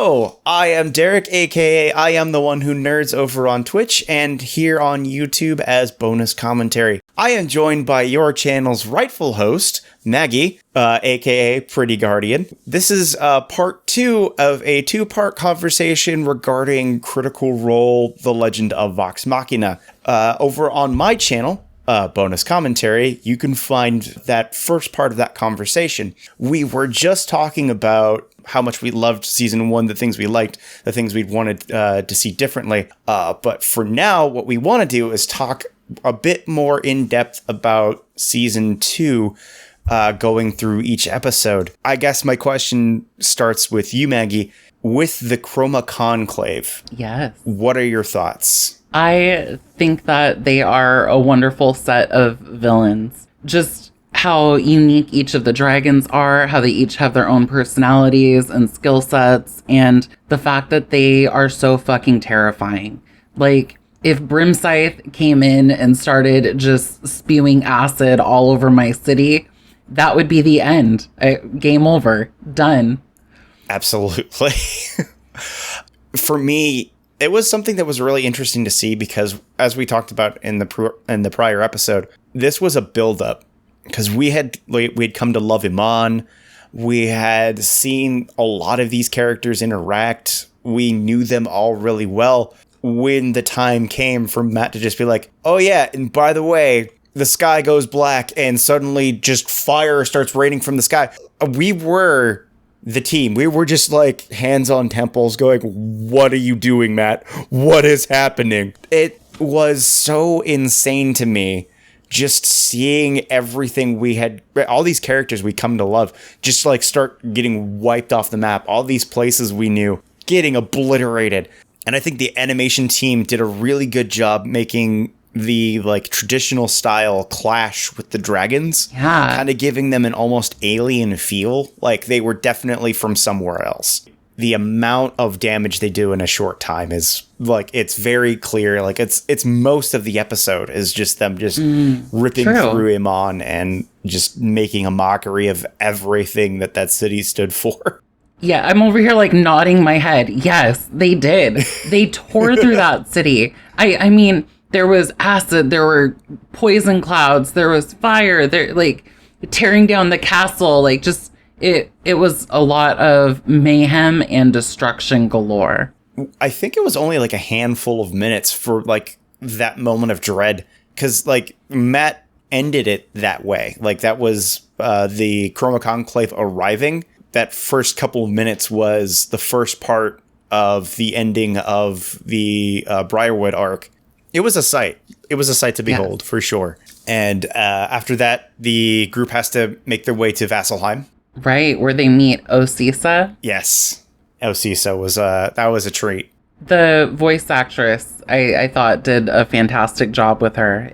Hello, I am Derek, aka I am the one who nerds over on Twitch and here on YouTube as bonus commentary. I am joined by your channel's rightful host, Maggie, aka Pretty Guardian. This is part 2 of a 2-part conversation regarding Critical Role, The Legend of Vox Machina. Over on my channel, bonus commentary, you can find that first part of that conversation. We were just talking about how much we loved season 1, the things we liked, the things we wanted to see differently. But for now, what we want to do is talk a bit more in depth about season 2, going through each episode. I guess my question starts with you, Maggie. With the Chroma Conclave, yes, what are your thoughts? I think that they are a wonderful set of villains. Just how unique each of the dragons are, how they each have their own personalities and skill sets, and the fact that they are so fucking terrifying. Like, if Brimscythe came in and started just spewing acid all over my city, that would be the end. Game over. Done. Absolutely. For me, it was something that was really interesting to see because, as we talked about in the prior episode, this was a build-up. Because we'd come to love Iman, we had seen a lot of these characters interact, we knew them all really well. When the time came for Matt to just be like, oh yeah, and by the way, the sky goes black and suddenly just fire starts raining from the sky. We were the team. We were just like hands on temples going, what are you doing, Matt? What is happening? It was so insane to me. Just seeing everything we had, all these characters we come to love, just like start getting wiped off the map. All these places we knew getting obliterated. And I think the animation team did a really good job making the like traditional style clash with the dragons. Yeah. Kind of giving them an almost alien feel. Like they were definitely from somewhere else. The amount of damage they do in a short time is like, it's very clear. Like it's most of the episode is just them just ripping through Iman and just making a mockery of everything that city stood for. Yeah, I'm over here like nodding my head. Yes, they did. They tore through that city. I mean, there was acid, there were poison clouds, there was fire, there like tearing down the castle, like just It was a lot of mayhem and destruction galore. I think it was only like a handful of minutes for like that moment of dread. Because like Matt ended it that way. Like that was the Chroma Conclave arriving. That first couple of minutes was the first part of the ending of the Briarwood arc. It was a sight. It was a sight to behold, for sure. And after that, the group has to make their way to Vasselheim. Right, where they meet Osisa. Yes. Osisa was that was a treat. The voice actress, I thought, did a fantastic job with her.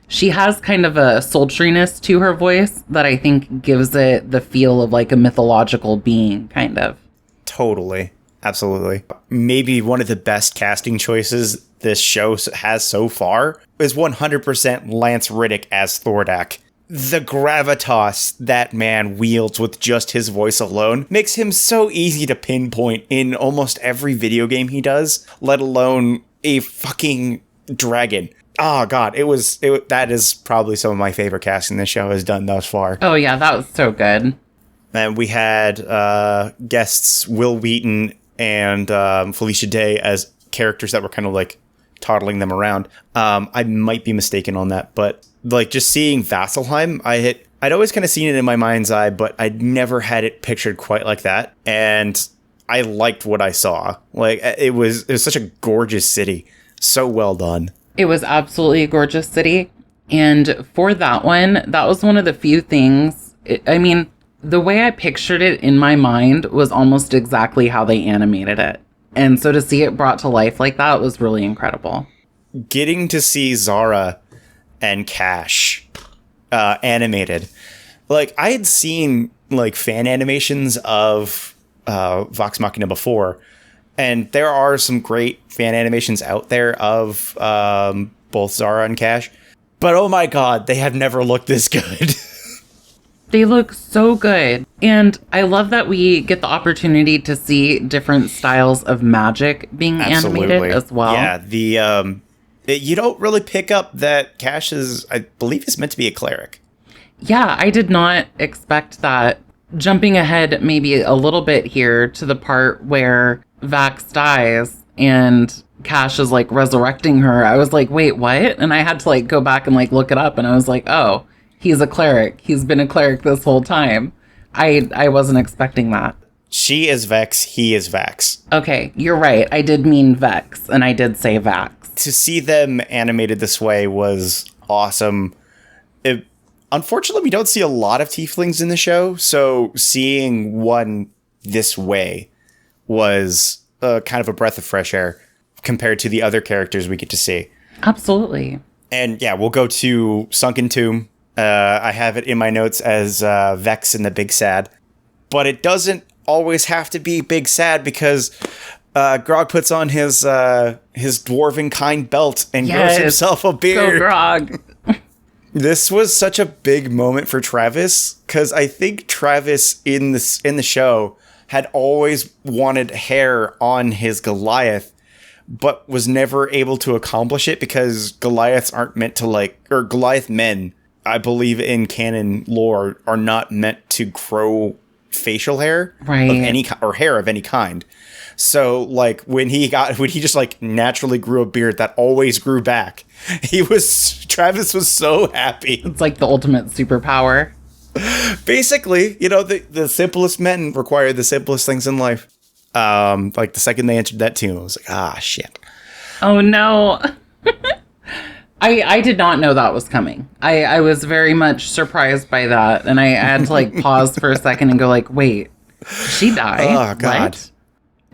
She has kind of a sultriness to her voice that I think gives it the feel of like a mythological being, kind of. Totally. Absolutely. Maybe one of the best casting choices this show has so far is 100% Lance Riddick as Thordak. The gravitas that man wields with just his voice alone makes him so easy to pinpoint in almost every video game he does, let alone a fucking dragon. Oh god, that is probably some of my favorite casting this show has done thus far. Oh yeah, that was so good. And we had guests Will Wheaton and Felicia Day as characters that were kind of like toddling them around. I might be mistaken on that, but like just seeing Vasselheim, I'd always kind of seen it in my mind's eye, but I'd never had it pictured quite like that. And I liked what I saw. Like it was such a gorgeous city. So well done. It was absolutely a gorgeous city. And for that one, that was one of the few things. I mean, the way I pictured it in my mind was almost exactly how they animated it. And so to see it brought to life like that was really incredible. Getting to see Zara and Cash animated. Like, I had seen like fan animations of Vox Machina before, and there are some great fan animations out there of both Zara and Cash. But oh my god, they have never looked this good. They look so good. And I love that we get the opportunity to see different styles of magic being animated as well. Yeah, you don't really pick up that Cash I believe, is meant to be a cleric. Yeah, I did not expect that. Jumping ahead maybe a little bit here to the part where Vax dies and Cash is like resurrecting her. I was like, wait, what? And I had to like go back and like look it up, and I was like, oh, he's a cleric. He's been a cleric this whole time. I wasn't expecting that. She is Vex, he is Vax. Okay, you're right. I did mean Vex, and I did say Vax. To see them animated this way was awesome. Unfortunately, we don't see a lot of tieflings in the show, so seeing one this way was kind of a breath of fresh air compared to the other characters we get to see. Absolutely. And yeah, we'll go to Sunken Tomb. I have it in my notes as Vex and the Big Sad. But it doesn't always have to be Big Sad, because Grog puts on his dwarven kind belt and grows himself a beard. Go Grog. This was such a big moment for Travis, because I think Travis in the show had always wanted hair on his Goliath, but was never able to accomplish it because Goliaths aren't meant to or Goliath men, I believe in canon lore, are not meant to grow facial hair of any or hair of any kind. So like when he just like naturally grew a beard that always grew back, Travis was so happy. It's like the ultimate superpower. Basically, the simplest men require the simplest things in life. Like the second they entered that tomb, I was like, shit. Oh no. I did not know that was coming. I was very much surprised by that, and I had to like pause for a second and go like, wait, did she die? Oh God. What?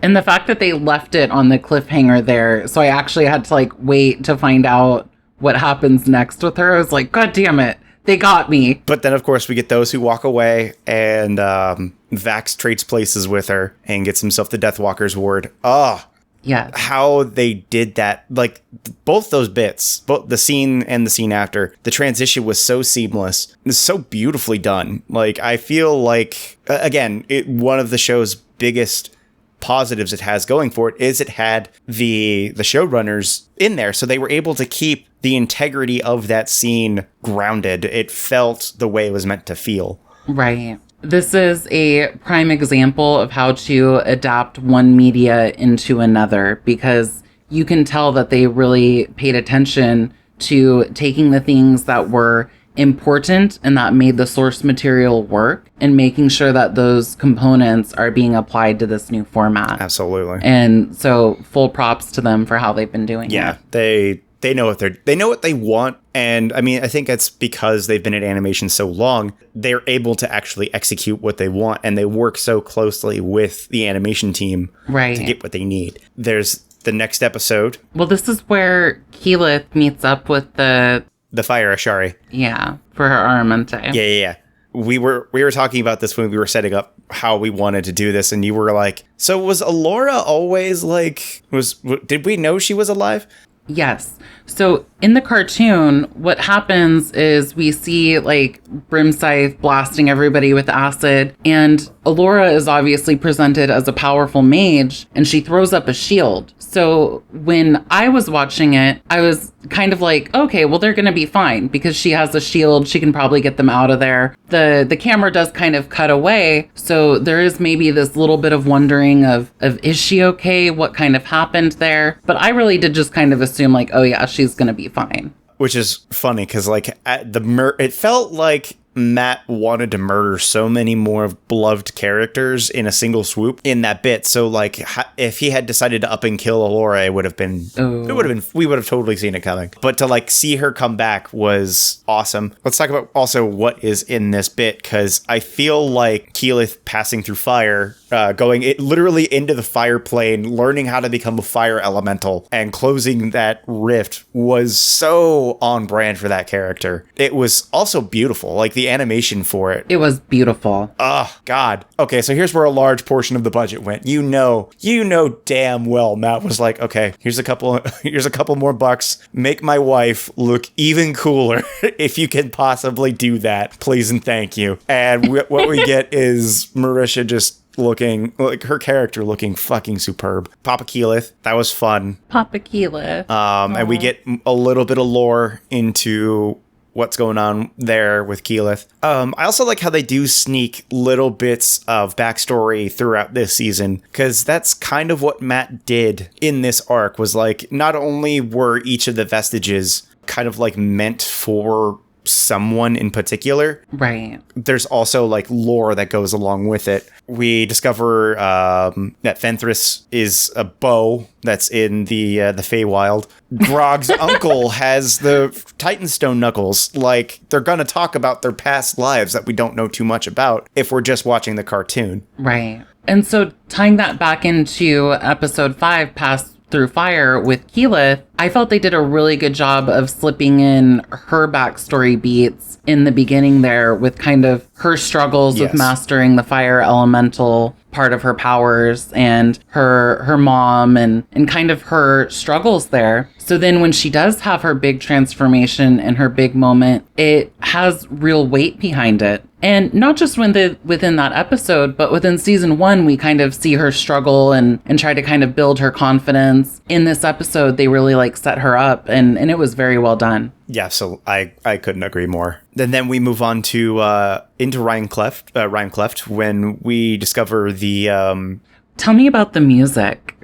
And the fact that they left it on the cliffhanger there, so I actually had to like wait to find out what happens next with her. I was like, God damn it, they got me. But then of course we get those who walk away, and Vax trades places with her and gets himself the Deathwalker's ward. Yeah. How they did that, like both those bits, both the scene and the scene after, the transition was so seamless. It's so beautifully done. Like I feel like, again, one of the show's biggest positives it has going for it is it had the showrunners in there, so they were able to keep the integrity of that scene grounded. It felt the way it was meant to feel. Right. This is a prime example of how to adapt one media into another, because you can tell that they really paid attention to taking the things that were important and that made the source material work and making sure that those components are being applied to this new format. Absolutely. And so full props to them for how they've been doing it. Yeah, they know what they want. And I mean, I think it's because they've been in animation so long, they're able to actually execute what they want, and they work so closely with the animation team to get what they need. There's the next episode. Well, this is where Keyleth meets up with the Fire Ashari. Yeah, for her Aramente. Yeah. We were talking about this when we were setting up how we wanted to do this, and you were like, so was Alora always like, did we know she was alive? Yes. So in the cartoon, what happens is we see like Brimscythe blasting everybody with acid, and Alora is obviously presented as a powerful mage, and she throws up a shield. So when I was watching it, I was kind of like, okay, well, they're going to be fine because she has a shield. She can probably get them out of there. The camera does kind of cut away. So there is maybe this little bit of wondering of is she okay? What kind of happened there? But I really did just kind of assume like, oh yeah, she's going to be fine. Which is funny because like it felt like Matt wanted to murder so many more beloved characters in a single swoop in that bit. So like if he had decided to up and kill Alora, we would have totally seen it coming. But to like see her come back was awesome. Let's talk about also what is in this bit, because I feel like Keyleth passing through fire, going literally into the fire plane, learning how to become a fire elemental and closing that rift was so on brand for that character. It was also beautiful. Like the animation for it. It was beautiful. Oh, God. Okay, so here's where a large portion of the budget went. You know damn well Matt was like, okay, here's a couple more bucks. Make my wife look even cooler if you can possibly do that. Please and thank you. And what we get is Marisha just looking like her character looking fucking superb. Papa Keyleth, that was fun. Papa Keyleth. And we get a little bit of lore into what's going on there with Keyleth. I also like how they do sneak little bits of backstory throughout this season, because that's kind of what Matt did in this arc, was like, not only were each of the vestiges kind of like meant for someone in particular, right, there's also like lore that goes along with it. We discover that Fenthras is a bow that's in the Feywild. Grog's uncle has the Titanstone knuckles. Like, they're gonna talk about their past lives that we don't know too much about if we're just watching the cartoon. Right. And so tying that back into episode 5, Pass Through Fire with Keyleth, I felt they did a really good job of slipping in her backstory beats in the beginning there, with kind of her struggles with mastering the fire elemental part of her powers, and her mom and kind of her struggles there. So then when she does have her big transformation and her big moment, it has real weight behind it. And not just within that episode, but within season 1, we kind of see her struggle and try to kind of build her confidence. In this episode, they really like set her up, and it was very well done. Yeah, so I couldn't agree more. And then we move on to into Ryan Cleft when we discover the Tell me about the music.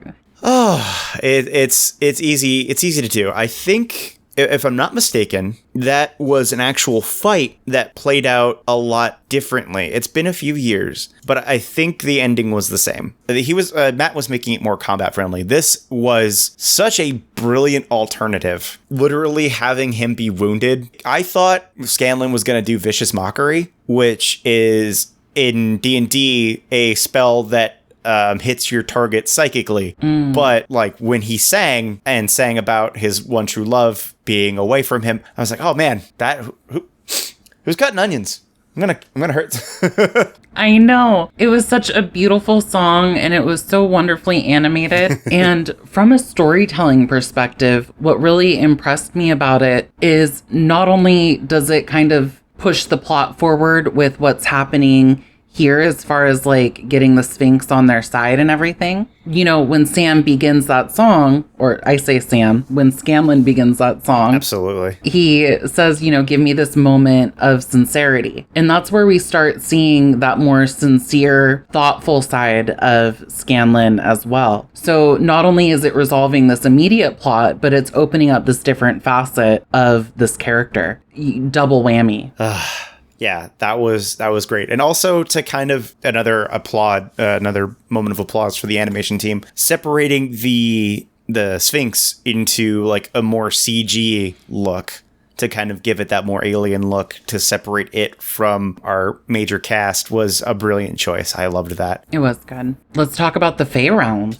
Oh, it's easy to do. I think, if I'm not mistaken, that was an actual fight that played out a lot differently. It's been a few years, but I think the ending was the same. Matt was making it more combat friendly. This was such a brilliant alternative. Literally having him be wounded. I thought Scanlan was going to do Vicious Mockery, which is in D&D a spell that hits your target psychically. But like when he sang about his one true love being away from him, I was like, oh man, who's cutting onions? I'm gonna hurt. I know. It was such a beautiful song, and it was so wonderfully animated. And from a storytelling perspective, what really impressed me about it is not only does it kind of push the plot forward with what's happening here as far as like getting the Sphinx on their side and everything. You know, when Sam begins that song, or I say Sam, when Scanlan begins that song. Absolutely. He says, you know, give me this moment of sincerity. And that's where we start seeing that more sincere, thoughtful side of Scanlan as well. So not only is it resolving this immediate plot, but it's opening up this different facet of this character. Double whammy. Yeah, that was great. And also to kind of another moment of applause for the animation team, separating the Sphinx into like a more CG look to kind of give it that more alien look, to separate it from our major cast, was a brilliant choice. I loved that. It was good. Let's talk about the Fey realm.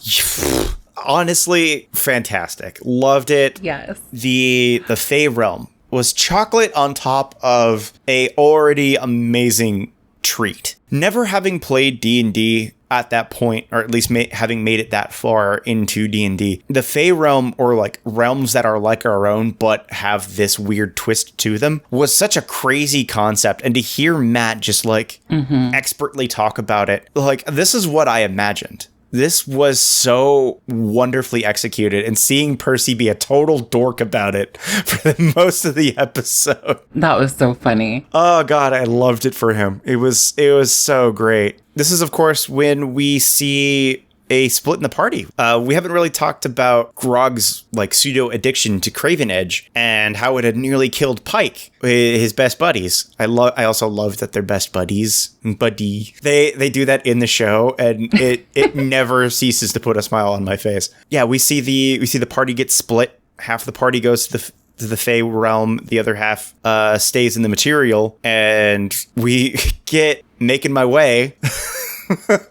Honestly, fantastic. Loved it. Yes. The Fey realm was chocolate on top of a already amazing treat. Never having played D&D at that point, or at least having made it that far into D&D, the Fey realm, or like realms that are like our own but have this weird twist to them, was such a crazy concept. And to hear Matt just like expertly talk about it, like, this is what I imagined. This was so wonderfully executed, and seeing Percy be a total dork about it for most of the episode. That was so funny. Oh God, I loved it for him. It was so great. This is, of course, when we see a split in the party. We haven't really talked about Grog's like pseudo addiction to Craven Edge and how it had nearly killed Pike, his best buddies. I also love that they're best buddies. They do that in the show, and it never ceases to put a smile on my face. Yeah, we see the party get split. Half the party goes to the Fey realm, the other half stays in the material, and we get Making My Way.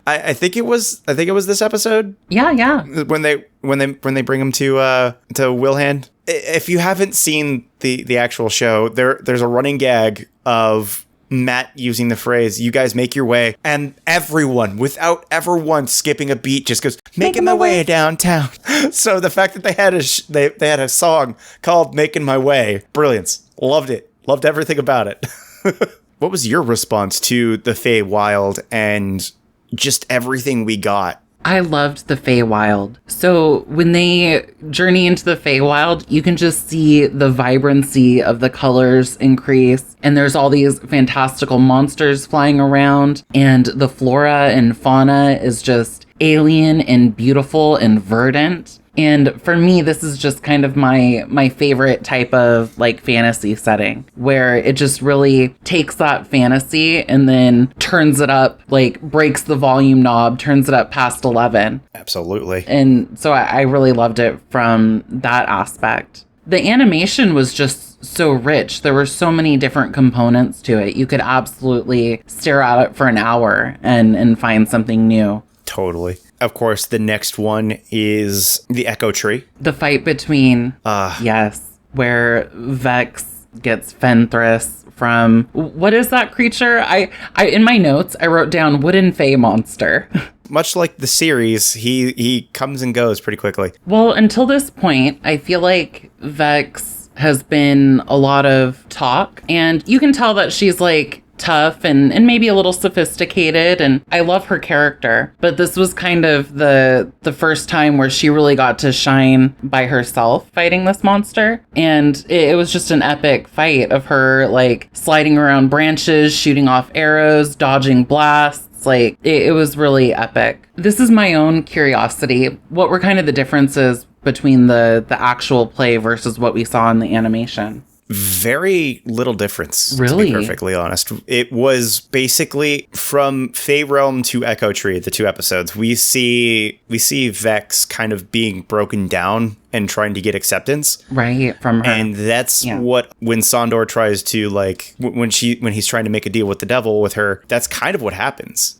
I think it was this episode. Yeah. When they bring him to Wilhand. If you haven't seen the actual show, there's a running gag of Matt using the phrase, "You guys make your way," and everyone, without ever once skipping a beat, just goes, "Making my way downtown." So the fact that they had they had a song called "Making My Way," brilliance. Loved it. Loved everything about it. What was your response to the Feywild and just everything we got? I loved the Feywild. So when they journey into the Feywild, you can just see the vibrancy of the colors increase. And there's all these fantastical monsters flying around. And the flora and fauna is just alien and beautiful and verdant. And for me, this is just kind of my favorite type of like fantasy setting, where it just really takes that fantasy and then turns it up, like breaks the volume knob, turns it up past 11. Absolutely. And so I really loved it from that aspect. The animation was just so rich. There were so many different components to it. You could absolutely stare at it for an hour and find something new. Totally. Of course, the next one is the Echo Tree. The fight between, yes, where Vex gets Fenthras from, what is that creature? I in my notes, I wrote down wooden fey monster. Much like the series, he comes and goes pretty quickly. Well, until this point, I feel like Vex has been a lot of talk, and you can tell that she's like tough and maybe a little sophisticated, and I love her character, but this was kind of the first time where she really got to shine by herself fighting this monster, and it was just an epic fight of her like sliding around branches, shooting off arrows, dodging blasts. Like it was really epic. This is my own curiosity. What were kind of the differences between the actual play versus what we saw in the animation? Very little difference, really? To be perfectly honest. It was basically from Fey Realm to Echo Tree, the two episodes. We see Vex kind of being broken down and trying to get acceptance. Right, from her. And that's what, when Sandor tries to, like, when he's trying to make a deal with the devil with her, that's kind of what happens.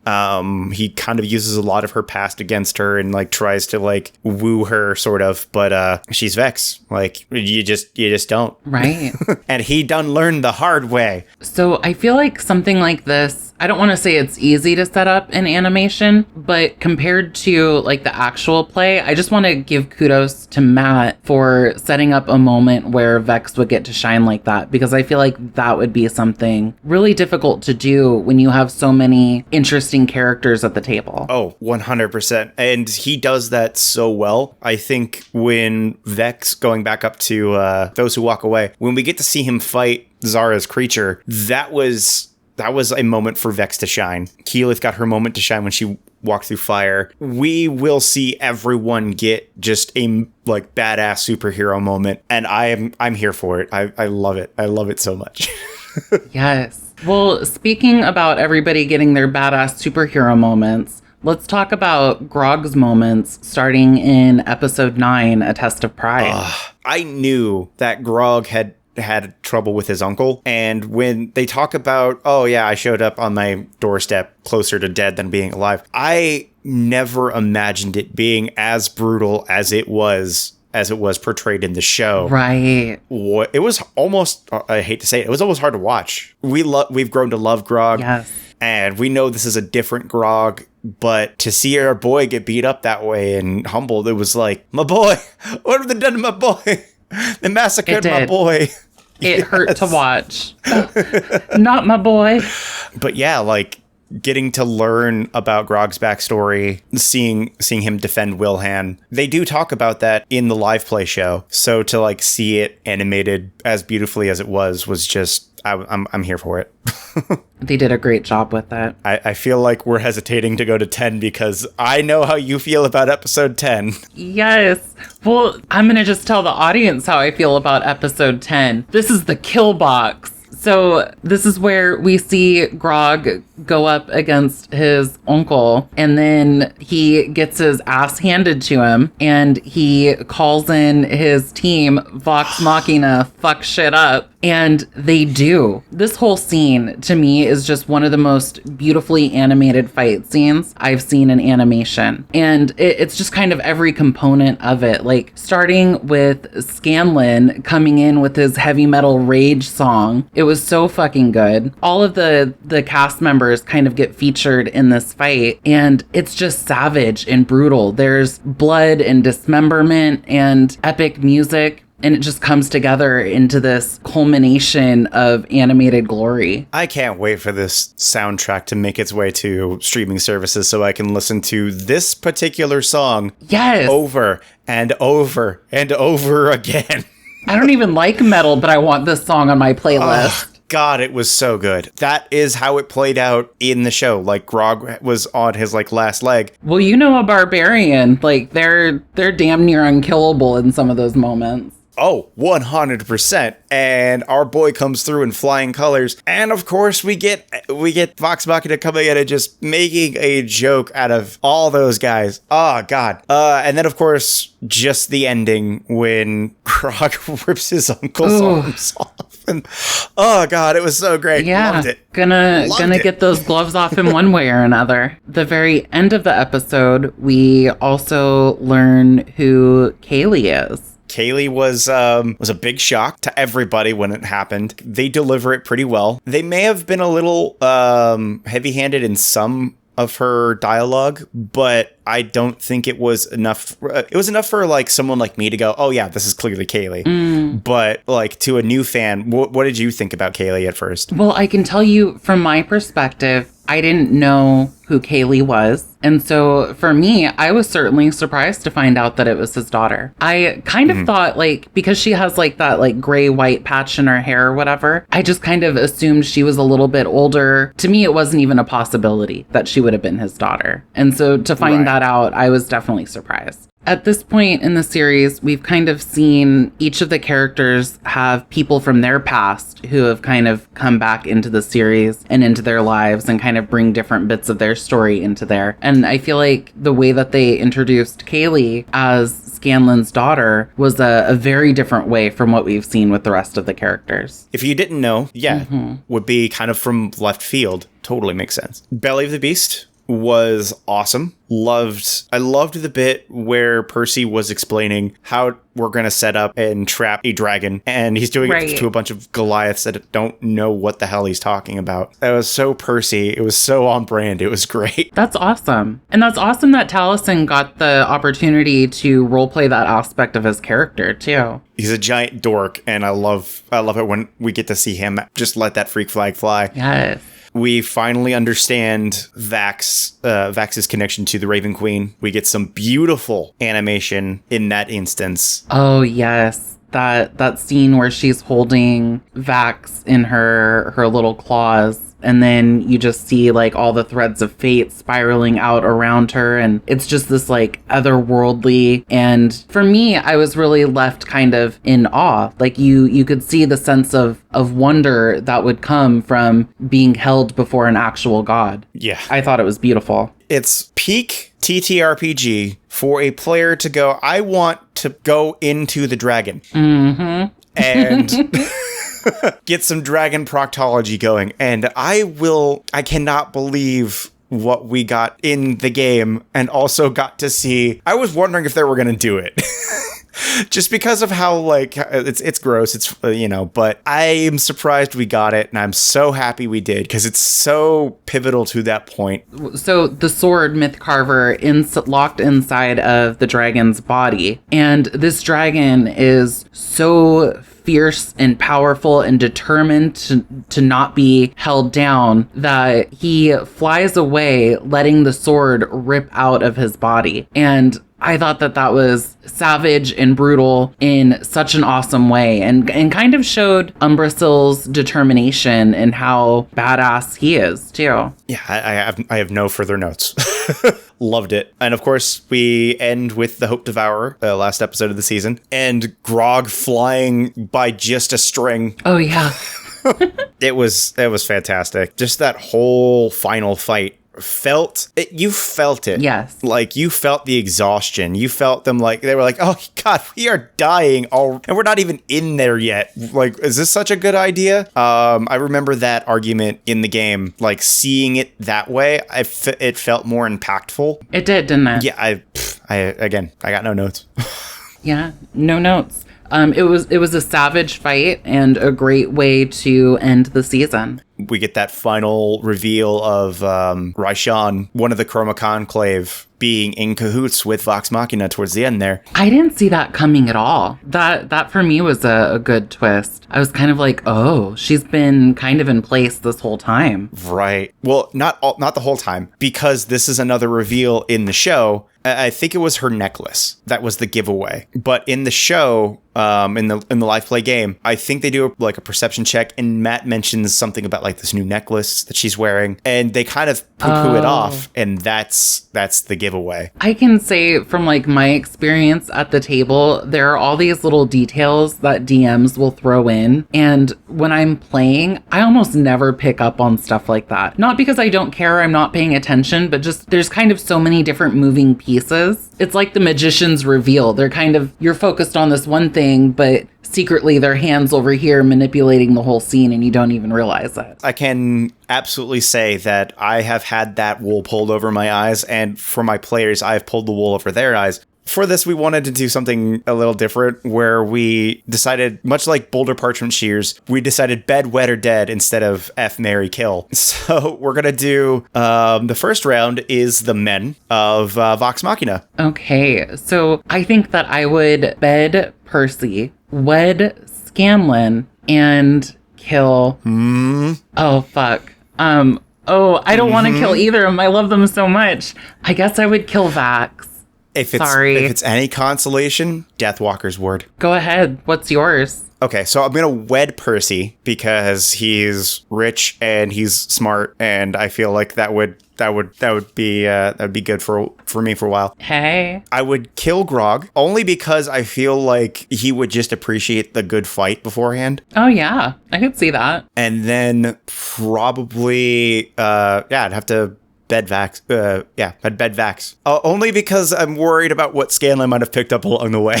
He kind of uses a lot of her past against her and, like, tries to, like, woo her, sort of, but she's Vex. Like, you just don't. Right. And he done learned the hard way. So I feel like something like this, I don't want to say it's easy to set up in animation, but compared to like the actual play, I just want to give kudos to Matt for setting up a moment where Vex would get to shine like that, because I feel like that would be something really difficult to do when you have so many interesting characters at the table. Oh, 100%. And he does that so well. I think when Vex, going back up to Those Who Walk Away, when we get to see him fight Zara's creature, that was a moment for Vex to shine. Keyleth got her moment to shine when she walked through fire. We will see everyone get just a like badass superhero moment, and I'm here for it. I love it. I love it so much. Yes. Well, speaking about everybody getting their badass superhero moments, let's talk about Grog's moments starting in episode 9, A Test of Pride. I knew that Grog had trouble with his uncle, and when they talk about, oh yeah, I showed up on my doorstep closer to dead than being alive, I never imagined it being as brutal as it was portrayed in the show. Right. It was almost, I hate to say it was almost hard to watch. We've grown to love Grog. Yes. And we know this is a different Grog, but to see our boy get beat up that way and humbled, it was like, my boy, what have they done to my boy? They massacred my boy. It hurt to watch. Not my boy. But yeah, like getting to learn about Grog's backstory, seeing him defend Wilhan. They do talk about that in the live play show. So to like see it animated as beautifully as it was just, I'm here for it. They did a great job with that. I feel like we're hesitating to go to 10 because I know how you feel about episode 10. Yes. Well, I'm going to just tell the audience how I feel about episode 10. This is the kill box. So this is where we see Grog go up against his uncle, and then he gets his ass handed to him, and he calls in his team, Vox Machina, fuck shit up. And they do. This whole scene, to me, is just one of the most beautifully animated fight scenes I've seen in animation. And it's just kind of every component of it. Like, starting with Scanlan coming in with his heavy metal rage song. It was so fucking good. All of the cast members kind of get featured in this fight. And it's just savage and brutal. There's blood and dismemberment and epic music. And it just comes together into this culmination of animated glory. I can't wait for this soundtrack to make its way to streaming services so I can listen to this particular song over and over and over again. I don't even like metal, but I want this song on my playlist. God, it was so good. That is how it played out in the show. Like, Grog was on his last leg. Well, you know, a barbarian, like they're damn near unkillable in some of those moments. Oh, 100%. And our boy comes through in flying colors. And of course, we get Vox Machina coming in and just making a joke out of all those guys. Oh, God. And then, of course, just the ending when Grog rips his uncle's arms off. And, oh, God, it was so great. Yeah. Loved it. Gonna get those gloves off in one way or another. The very end of the episode, we also learn who Kaylee is. Kaylee was a big shock to everybody when it happened. They deliver it pretty well. They may have been a little heavy-handed in some of her dialogue, but I don't think it was enough. It was enough for like someone like me to go, oh yeah, this is clearly Kaylee. But like to a new fan, what did you think about Kaylee at first? Well, I can tell you from my perspective, I didn't know who Kaylee was. And so for me, I was certainly surprised to find out that it was his daughter. I kind of thought like, because she has like that like gray white patch in her hair or whatever, I just kind of assumed she was a little bit older. To me, it wasn't even a possibility that she would have been his daughter. And so to find that out, I was definitely surprised. At this point in the series, we've kind of seen each of the characters have people from their past who have kind of come back into the series and into their lives and kind of bring different bits of their story into there. And I feel like the way that they introduced Kaylee as Scanlan's daughter was a very different way from what we've seen with the rest of the characters. If you didn't know, would be kind of from left field. Totally makes sense. Belly of the Beast was awesome. I loved the bit where Percy was explaining how we're going to set up and trap a dragon, and he's doing it to a bunch of Goliaths that don't know what the hell he's talking about. That was so Percy. It was so on brand. It was great. That's awesome. And that's awesome that Taliesin got the opportunity to roleplay that aspect of his character too. He's a giant dork, and I love it when we get to see him just let that freak flag fly. Yes. We finally understand Vax's connection to the Raven Queen. We get some beautiful animation in that instance. Oh, yes. That scene where she's holding Vax in her little claws. And then you just see like all the threads of fate spiraling out around her. And it's just this like otherworldly. And for me, I was really left kind of in awe. Like you could see the sense of wonder that would come from being held before an actual god. Yeah. I thought it was beautiful. It's peak TTRPG for a player to go, I want to go into the dragon. And get some dragon proctology going. And I cannot believe what we got in the game, and also got to see, I was wondering if they were going to do it. Just because of how, like, it's gross, it's, but I am surprised we got it, and I'm so happy we did, because it's so pivotal to that point. So the sword Mythcarver locked inside of the dragon's body, and this dragon is so fierce and powerful and determined to not be held down that he flies away, letting the sword rip out of his body. And I thought that was savage and brutal in such an awesome way, and kind of showed Umbrasyl's determination and how badass he is too. Yeah, I have no further notes. Loved it. And of course, we end with the Hope Devourer, the last episode of the season, and Grog flying by just a string. Oh yeah. It was fantastic. Just that whole final fight. You felt it. Yes. Like, you felt the exhaustion. You felt them, like, they were like, oh God, we are dying all, and we're not even in there yet. Like, is this such a good idea? I remember that argument in the game, like, seeing it that way, it felt more impactful. It did, didn't it? Yeah, I got no notes. Yeah, no notes. It was a savage fight and a great way to end the season. We get that final reveal of Raishan, one of the Chroma Conclave, being in cahoots with Vox Machina towards the end there. I didn't see that coming at all. That for me was a good twist. I was kind of like, oh, she's been kind of in place this whole time. Right. Well, not the whole time, because this is another reveal in the show. I think it was her necklace that was the giveaway. But in the show, in the live play game, I think they do a perception check, and Matt mentions something about like this new necklace that she's wearing, and they kind of poo-poo it off, and that's the giveaway. I can say from like my experience at the table, there are all these little details that DMs will throw in, and when I'm playing, I almost never pick up on stuff like that. Not because I don't care, I'm not paying attention, but just there's kind of so many different moving pieces. It's like the magician's reveal. They're kind of, you're focused on this one thing, but secretly their hands over here manipulating the whole scene and you don't even realize it. I can absolutely say that I have had that wool pulled over my eyes, and for my players, I've pulled the wool over their eyes. For this, we wanted to do something a little different, where we decided, much like Boulder Parchment Shears, we decided bed, wed, or dead instead of F, marry, kill. So we're going to do, the first round is the men of Vox Machina. Okay, so I think that I would bed Percy, wed Scanlan, and kill... Oh, fuck. I don't want to kill either of them. I love them so much. I guess I would kill Vax. If it's any consolation, Deathwalker's word. Go ahead. What's yours? Okay, so I'm gonna wed Percy because he's rich and he's smart, and I feel like that would be good for me for a while. Hey. I would kill Grog only because I feel like he would just appreciate the good fight beforehand. Oh yeah, I could see that. And then probably I'd have to bed Vax. I'd bed Vax. Only because I'm worried about what Scanlan might have picked up along the way.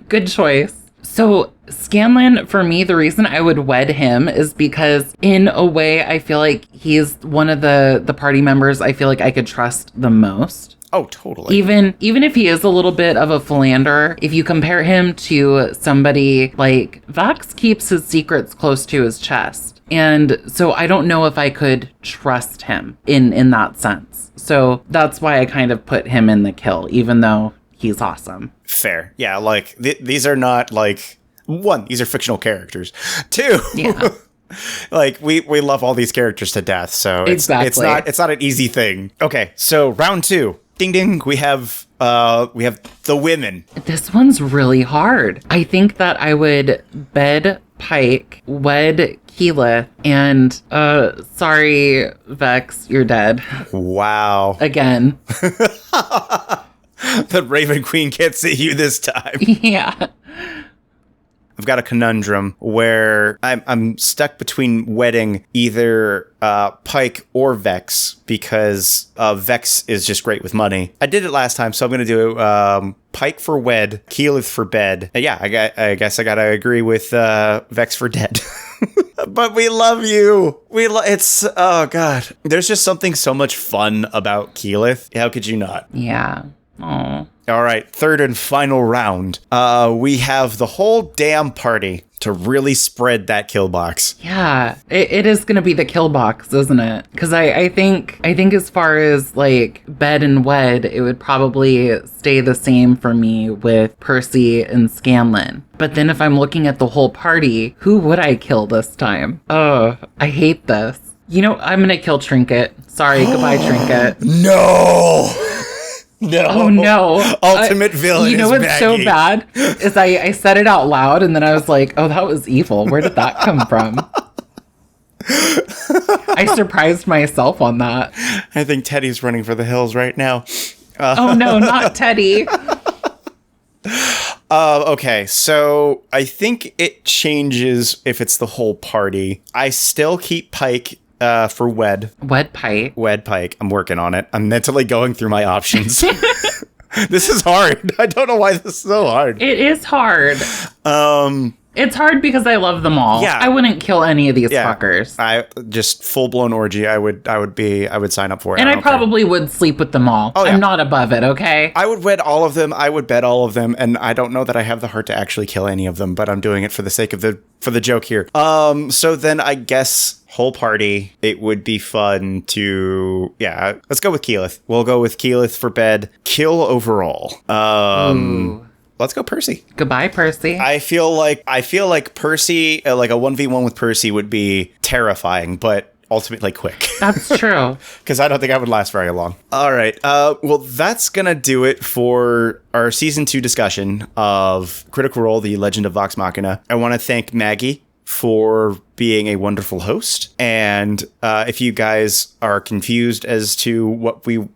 Good choice. So Scanlan, for me, the reason I would wed him is because in a way, I feel like he's one of the party members I feel like I could trust the most. Oh, totally. Even if he is a little bit of a philanderer, if you compare him to somebody like Vax keeps his secrets close to his chest. And so I don't know if I could trust him in that sense. So that's why I kind of put him in the kill, even though he's awesome. Fair. Yeah, like these are not like, one, these are fictional characters. Two, yeah. Like we love all these characters to death, so it's not an easy thing. Okay, so round 2. Ding ding, we have the women. This one's really hard. I think that I would bed Pike, wed Keyleth, and sorry, Vex, you're dead. Wow. Again. The Raven Queen can't see you this time. Yeah. I've got a conundrum where I'm stuck between wedding either Pike or Vex, because Vex is just great with money. I did it last time, so I'm going to do Pike for wed, Keyleth for bed. Yeah, I guess I got to agree with Vex for dead. But we love you. It's, oh God. There's just something so much fun about Keyleth. How could you not? Yeah. Oh. All right, third and final round. We have the whole damn party to really spread that kill box. Yeah, it is going to be the kill box, isn't it? Because I think as far as like bed and wed, it would probably stay the same for me with Percy and Scanlan. But then if I'm looking at the whole party, who would I kill this time? Oh, I hate this. You know, I'm going to kill Trinket. Sorry, goodbye, Trinket. No! No. Oh no. Ultimate villain. You know is what's Maggie. so bad is I said it out loud and then I was like, oh, that was evil. Where did that come from? I surprised myself on that. I think Teddy's running for the hills right now. Oh no, not Teddy. Okay, so I think it changes if it's the whole party. I still keep Pike for Wed. Wed Pike. Wed Pike. I'm working on it. I'm mentally going through my options. This is hard. I don't know why this is so hard. It is hard. It's hard because I love them all. Yeah. I wouldn't kill any of these fuckers. I just full blown orgy. I would sign up for it. And I probably would sleep with them all. Oh, yeah. I'm not above it, okay? I would wed all of them. I would bed all of them, and I don't know that I have the heart to actually kill any of them, but I'm doing it for the sake of the joke here. So then I guess whole party, it would be fun to let's go with Keyleth. We'll go with Keyleth for bed. Kill overall. Ooh. Let's go Percy. Goodbye, Percy. I feel like Percy, like a 1v1 with Percy would be terrifying, but ultimately quick. That's true. Because I don't think I would last very long. All right. Well, that's going to do it for our season 2 discussion of Critical Role, The Legend of Vox Machina. I want to thank Maggie for being a wonderful host. And if you guys are confused as to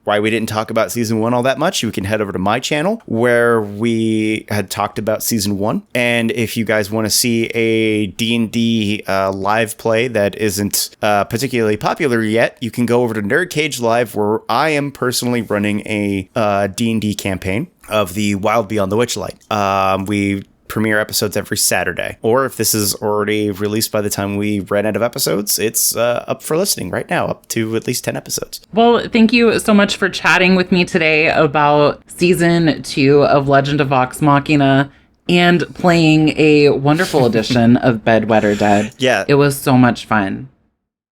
why we didn't talk about season 1 all that much, you can head over to my channel where we had talked about season 1. And if you guys want to see a D&D live play that isn't particularly popular yet, you can go over to Nerd Cage Live, where I am personally running a D&D campaign of the Wild Beyond the Witchlight. We premiere episodes every Saturday, or if this is already released by the time we ran out of episodes, it's up for listening right now, up to at least 10 episodes. Well, thank you so much for chatting with me today about season 2 of Legend of Vox Machina and playing a wonderful edition of Bed, Wed, or Dead. Yeah. It was so much fun.